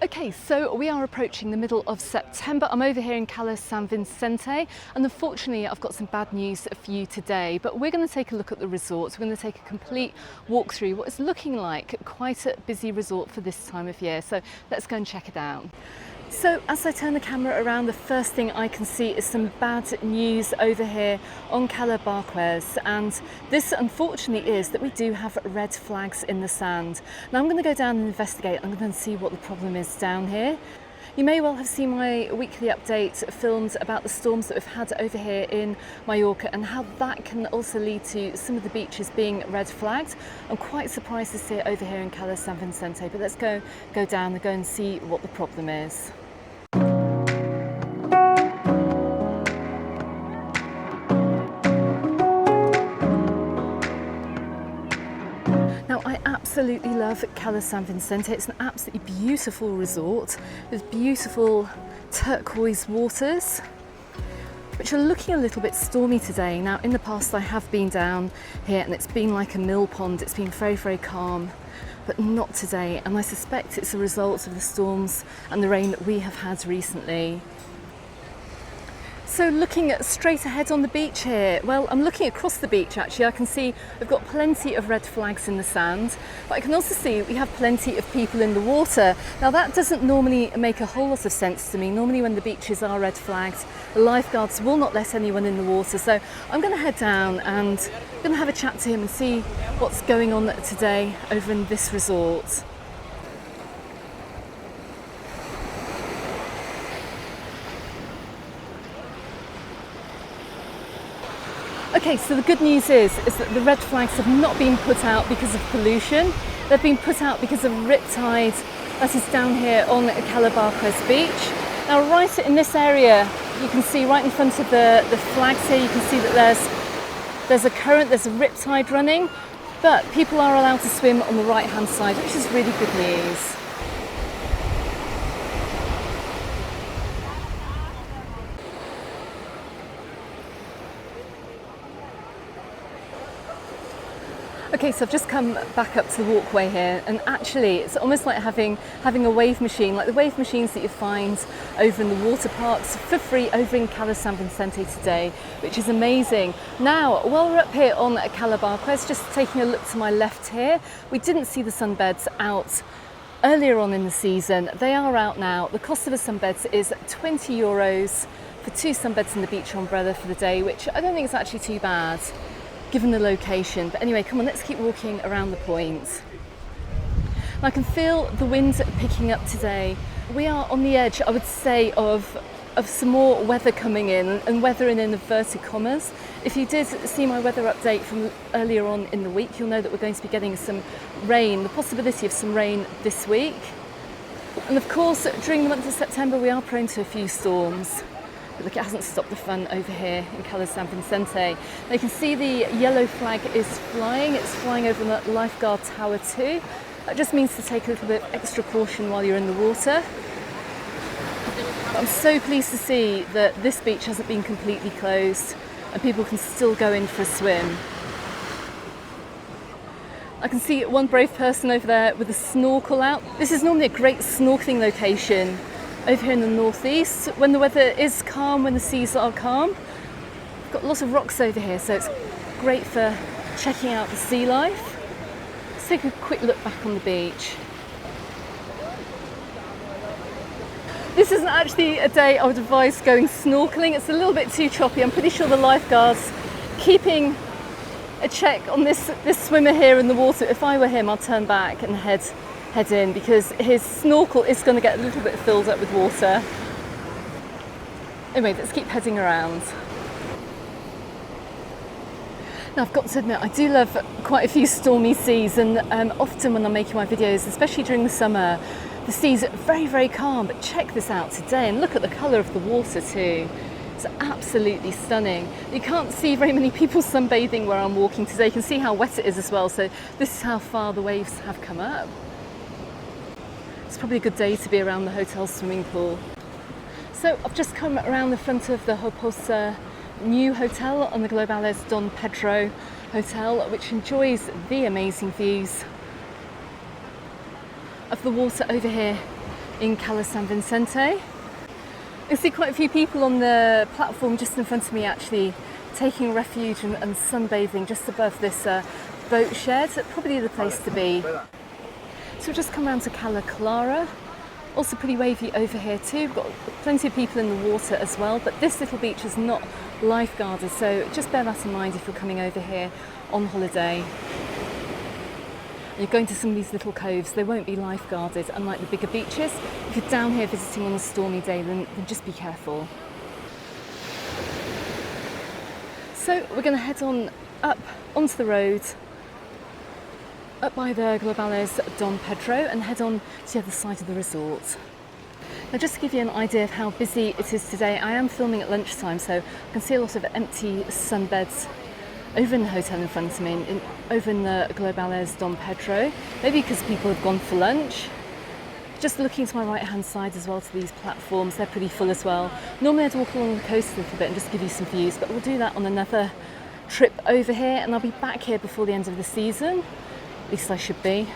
Okay, so we are approaching the middle of September. I'm over here in Cala San Vicente, and unfortunately I've got some bad news for you today, but we're going to take a look at the resort. We're going to take a complete walk through what is looking like quite a busy resort for this time of year. So let's go and check it out. So as I turn the camera around, the first thing I can see is some bad news over here on Cala Molins, and this unfortunately is that we do have red flags in the sand. Now I'm going to go down and investigate. I'm going to see what the problem is down here. You may well have seen my weekly update filmed about the storms that we've had over here in Mallorca and how that can also lead to some of the beaches being red flagged. I'm quite surprised to see it over here in Cala San Vicente, but let's go down and go and see what the problem is. Now, I absolutely love Cala San Vicente. It's an absolutely beautiful resort with beautiful turquoise waters, which are looking a little bit stormy today. Now, in the past I have been down here and it's been like a mill pond. It's been very, very calm, but not today. And I suspect it's a result of the storms and the rain that we have had recently. So looking straight ahead on the beach here, well, I'm looking across the beach actually. I can see we've got plenty of red flags in the sand, but I can also see we have plenty of people in the water. Now that doesn't normally make a whole lot of sense to me. Normally when the beaches are red flagged, the lifeguards will not let anyone in the water. So I'm going to head down and I'm going to have a chat to him and see what's going on today over in this resort. Okay, so the good news is that the red flags have not been put out because of pollution. They've been put out because of riptide that is down here on Cala Molins beach. Now right in this area, you can see right in front of the flags here, you can see that there's a current, there's a riptide running, but people are allowed to swim on the right hand side, which is really good news. Okay, so I've just come back up to the walkway here, and actually it's almost like having a wave machine, like the wave machines that you find over in the water parks for free over in Cala San Vicente today, which is amazing. Now, while we're up here on Cala Molins, just taking a look to my left here, we didn't see the sunbeds out earlier on in the season. They are out now. The cost of a sunbeds is €20 for 2 sunbeds in the beach umbrella for the day, which I don't think is actually too bad given the location. But anyway, come on, let's keep walking around the point. I can feel the wind picking up today. We are on the edge, I would say, of some more weather coming in, and weather in inverted commas. If you did see my weather update from earlier on in the week, you'll know that we're going to be getting some rain, the possibility of some rain this week. And of course, during the month of September, we are prone to a few storms. But look, it hasn't stopped the fun over here in Cala San Vicente. Now you can see the yellow flag is flying. It's flying over the lifeguard tower too. That just means to take a little bit extra caution while you're in the water. But I'm so pleased to see that this beach hasn't been completely closed and people can still go in for a swim. I can see one brave person over there with a snorkel out. This is normally a great snorkeling location over here in the northeast when the weather is calm, when the seas are calm. We've got lots of rocks over here, so it's great for checking out the sea life. Let's take a quick look back on the beach. This isn't actually a day I would advise going snorkeling. It's a little bit too choppy. I'm pretty sure the lifeguard's keeping a check on this swimmer here in the water. If I were him, I'd turn back and head in, because his snorkel is going to get a little bit filled up with water. Anyway, let's keep heading around. Now I've got to admit, I do love quite a few stormy seas, and often when I'm making my videos, especially during the summer, the seas are very, very calm, but check this out today and look at the colour of the water too. It's absolutely stunning. You can't see very many people sunbathing where I'm walking today. You can see how wet it is as well, so this is how far the waves have come up. It's probably a good day to be around the hotel swimming pool. So I've just come around the front of the Puerto new hotel on the Globales Don Pedro Hotel, which enjoys the amazing views of the water over here in Cala San Vicente. I see quite a few people on the platform just in front of me actually taking refuge and sunbathing just above this boat shed. Probably the place to be. So we've just come around to Cala Clara. Also pretty wavy over here too. We've got plenty of people in the water as well, but this little beach is not lifeguarded, so just bear that in mind if you're coming over here on holiday. You're going to some of these little coves, they won't be lifeguarded, unlike the bigger beaches. If you're down here visiting on a stormy day, then just be careful. So we're going to head on up onto the road, up by the Globales Don Pedro, and head on to the other side of the resort. Now, just to give you an idea of how busy it is today, I am filming at lunchtime, so I can see a lot of empty sunbeds over in the hotel in front of me, over in the Globales Don Pedro, maybe because people have gone for lunch. Just looking to my right hand side as well to these platforms, they're pretty full as well. Normally I'd walk along the coast a little bit and just give you some views, but we'll do that on another trip over here, and I'll be back here before the end of the season, at least I should be.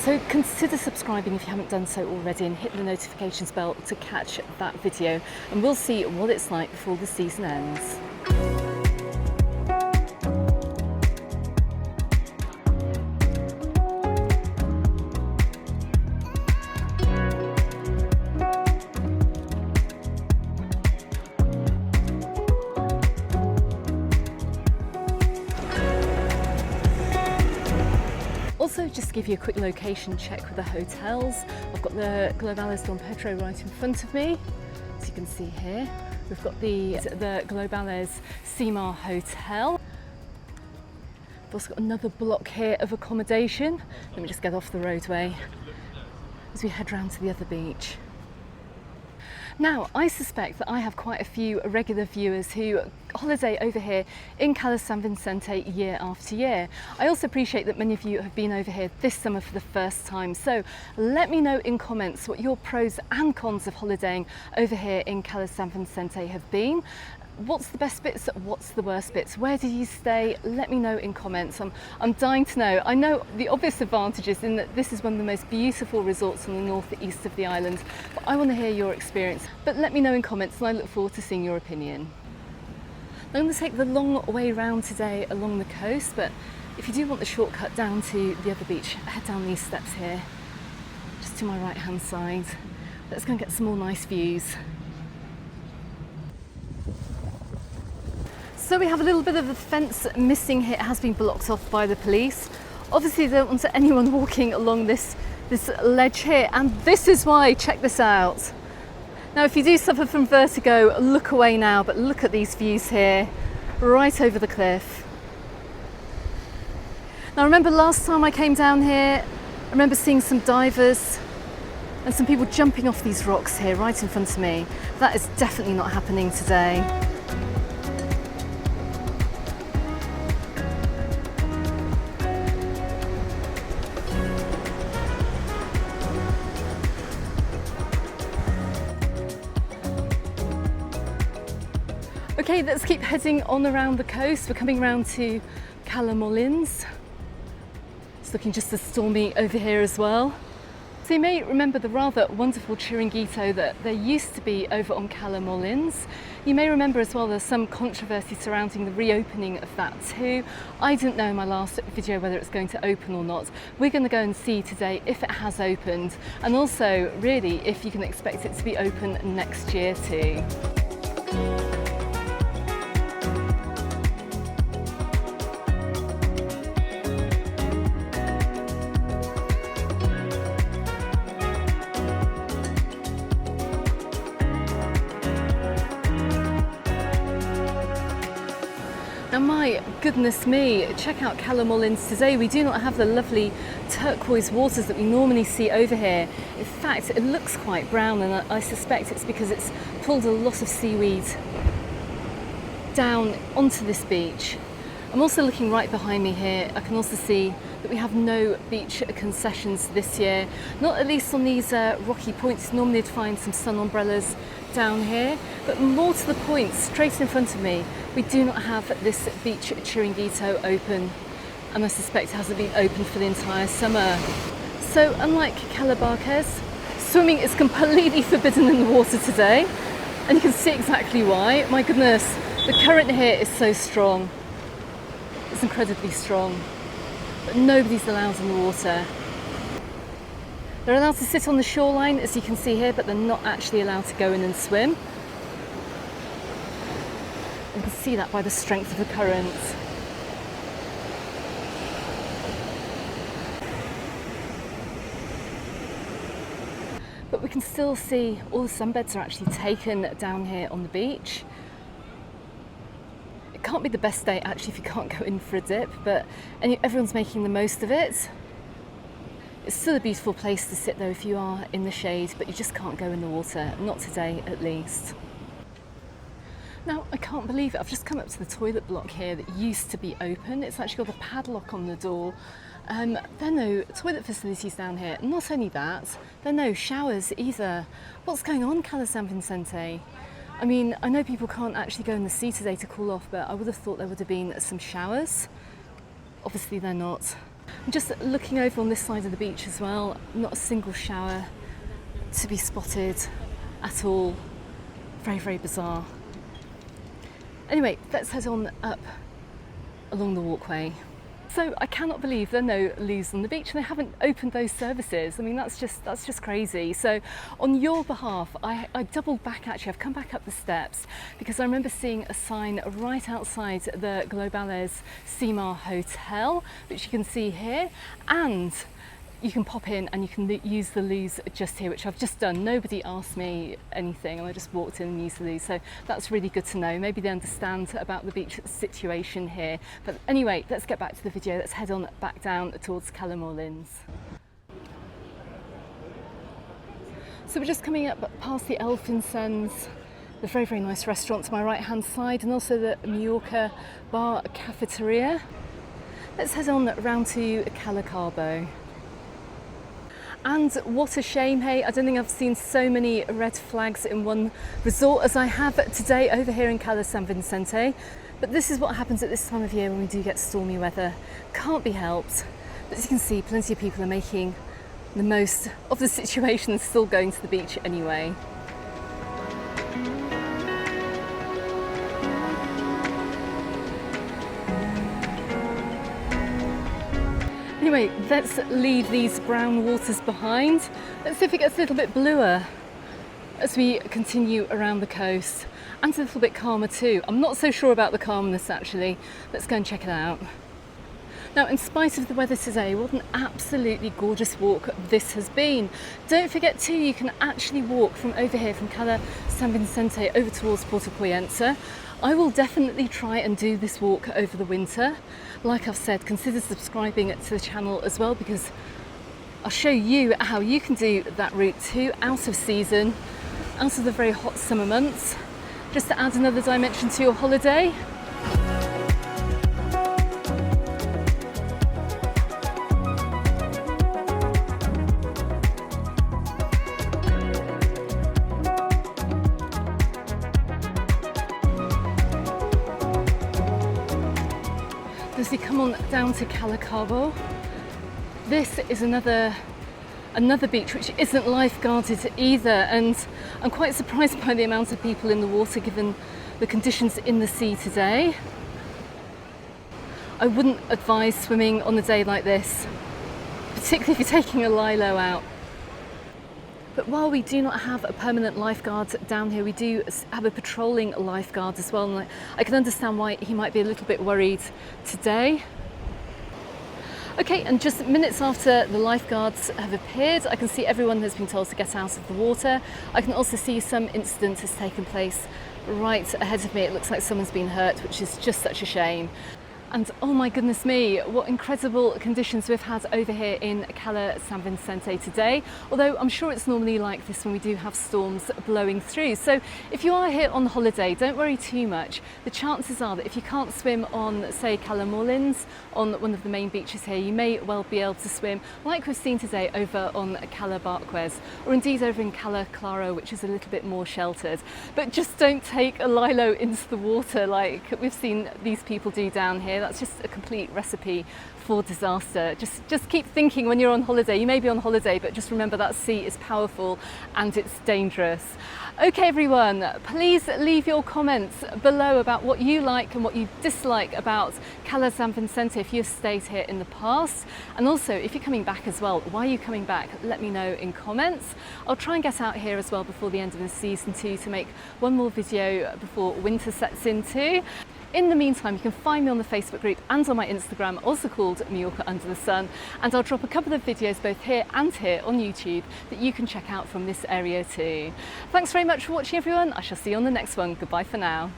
So consider subscribing if you haven't done so already, and hit the notifications bell to catch that video, and we'll see what it's like before the season ends. Also, just to give you a quick location check with the hotels, I've got the Globales Don Pedro right in front of me, as you can see here. We've got the Globales Cimar Hotel. We've also got another block here of accommodation. Let me just get off the roadway as we head round to the other beach. Now, I suspect that I have quite a few regular viewers who holiday over here in Cala San Vicente year after year. I also appreciate that many of you have been over here this summer for the first time. So let me know in comments what your pros and cons of holidaying over here in Cala San Vicente have been. What's the best bits? What's the worst bits? Where did you stay? Let me know in comments. I'm dying to know. I know the obvious advantages in that this is one of the most beautiful resorts on the northeast of the island, but I want to hear your experience. But let me know in comments, and I look forward to seeing your opinion. I'm going to take the long way round today along the coast, but if you do want the shortcut down to the other beach, head down these steps here, just to my right hand side. Let's go and get some more nice views. So we have a little bit of the fence missing here. It has been blocked off by the police. Obviously they don't want anyone walking along this ledge here, and this is why. Check this out. Now if you do suffer from vertigo, look away now, but look at these views here, right over the cliff. Now remember last time I came down here, I remember seeing some divers and some people jumping off these rocks here right in front of me. That is definitely not happening today. Okay, let's keep heading on around the coast. We're coming round to Cala Molins. It's looking just as stormy over here as well. So you may remember the rather wonderful chiringuito that there used to be over on Cala Molins. You may remember as well there's some controversy surrounding the reopening of that too. I didn't know in my last video whether it's going to open or not. We're going to go and see today if it has opened, and also really if you can expect it to be open next year too. Now my goodness me, check out Cala Molins today. We do not have the lovely turquoise waters that we normally see over here. In fact, it looks quite brown, and I suspect it's because it's pulled a lot of seaweed down onto this beach. I'm also looking right behind me here. I can also see that we have no beach concessions this year, not at least on these rocky points. Normally you'd find some sun umbrellas down here, but more to the point, straight in front of me, we do not have this beach chiringuito open, and I suspect it hasn't been open for the entire summer. So unlike Cala Barquez, Swimming is completely forbidden in the water today, and you can see exactly why. My goodness, the current here is so strong. It's incredibly strong, but nobody's allowed in the water. They're allowed to sit on the shoreline, as you can see here, but they're not actually allowed to go in and swim. You can see that by the strength of the current. But we can still see all the sunbeds are actually taken down here on the beach. It can't be the best day actually if you can't go in for a dip, but everyone's making the most of it. It's still a beautiful place to sit though if you are in the shade, but you just can't go in the water, not today at least. Now, I can't believe it, I've just come up to the toilet block here that used to be open. It's actually got a padlock on the door. There are no toilet facilities down here. Not only that, there are no showers either. What's going on, Cala San Vicente? I mean, I know people can't actually go in the sea today to cool off, but I would have thought there would have been some showers. Obviously they're not. I'm just looking over on this side of the beach as well. Not a single shower to be spotted at all. Very, very bizarre. Anyway, let's head on up along the walkway. So I cannot believe there are no loos on the beach and they haven't opened those services. I mean, that's just crazy. So on your behalf, I doubled back actually. I've come back up the steps because I remember seeing a sign right outside the Globales Cimar Hotel, which you can see here, and you can pop in and you can use the loos just here, which I've just done. Nobody asked me anything and I just walked in and used the loos. So that's really good to know. Maybe they understand about the beach situation here. But anyway, let's get back to the video. Let's head on back down towards Cala Molins. So we're just coming up past the Elfinsons, the very, very nice restaurant to my right hand side, and also the Mallorca bar cafeteria. Let's head on round to Cala Cabo. And what a shame, hey, I don't think I've seen so many red flags in one resort as I have today over here in Cala San Vicente. But this is what happens at this time of year when we do get stormy weather. Can't be helped. But as you can see, plenty of people are making the most of the situation and still going to the beach anyway. Anyway, let's leave these brown waters behind. Let's see if it gets a little bit bluer as we continue around the coast, and a little bit calmer too. I'm not so sure about the calmness actually. Let's go and check it out. Now, in spite of the weather today, what an absolutely gorgeous walk this has been. Don't forget too, you can actually walk from over here, from Cala San Vicente over towards Puerto Pollensa. I will definitely try and do this walk over the winter. Like I've said, consider subscribing to the channel as well, because I'll show you how you can do that route too, out of season, out of the very hot summer months, just to add another dimension to your holiday. As you come on down to Cala Cabo, this is another beach which isn't lifeguarded either, and I'm quite surprised by the amount of people in the water given the conditions in the sea today. I wouldn't advise swimming on a day like this, particularly if you're taking a lilo out. But while we do not have a permanent lifeguard down here, we do have a patrolling lifeguard as well, and I can understand why he might be a little bit worried today. Okay, and just minutes after the lifeguards have appeared, I can see everyone has been told to get out of the water. I can also see some incident has taken place right ahead of me. It looks like someone's been hurt, which is just such a shame. And oh my goodness me, what incredible conditions we've had over here in Cala San Vicente today. Although I'm sure it's normally like this when we do have storms blowing through. So if you are here on holiday, don't worry too much. The chances are that if you can't swim on, say, Cala Molins, on one of the main beaches here, you may well be able to swim like we've seen today over on Cala Barquez, or indeed over in Cala Claro, which is a little bit more sheltered. But just don't take a lilo into the water like we've seen these people do down here. that's just a complete recipe for disaster. Just keep thinking when you're on holiday. You may be on holiday, but just remember that sea is powerful and it's dangerous. Okay everyone, please leave your comments below about what you like and what you dislike about Cala San Vicente if you've stayed here in the past. And also, if you're coming back as well, why are you coming back? Let me know in comments. I'll try and get out here as well before the end of the season too, to make one more video before winter sets in too. In the meantime, you can find me on the Facebook group and on my Instagram, also called Mallorca Under the Sun, and I'll drop a couple of videos both here and here on YouTube that you can check out from this area too. Thanks very much for watching everyone. I shall see you on the next one. Goodbye for now.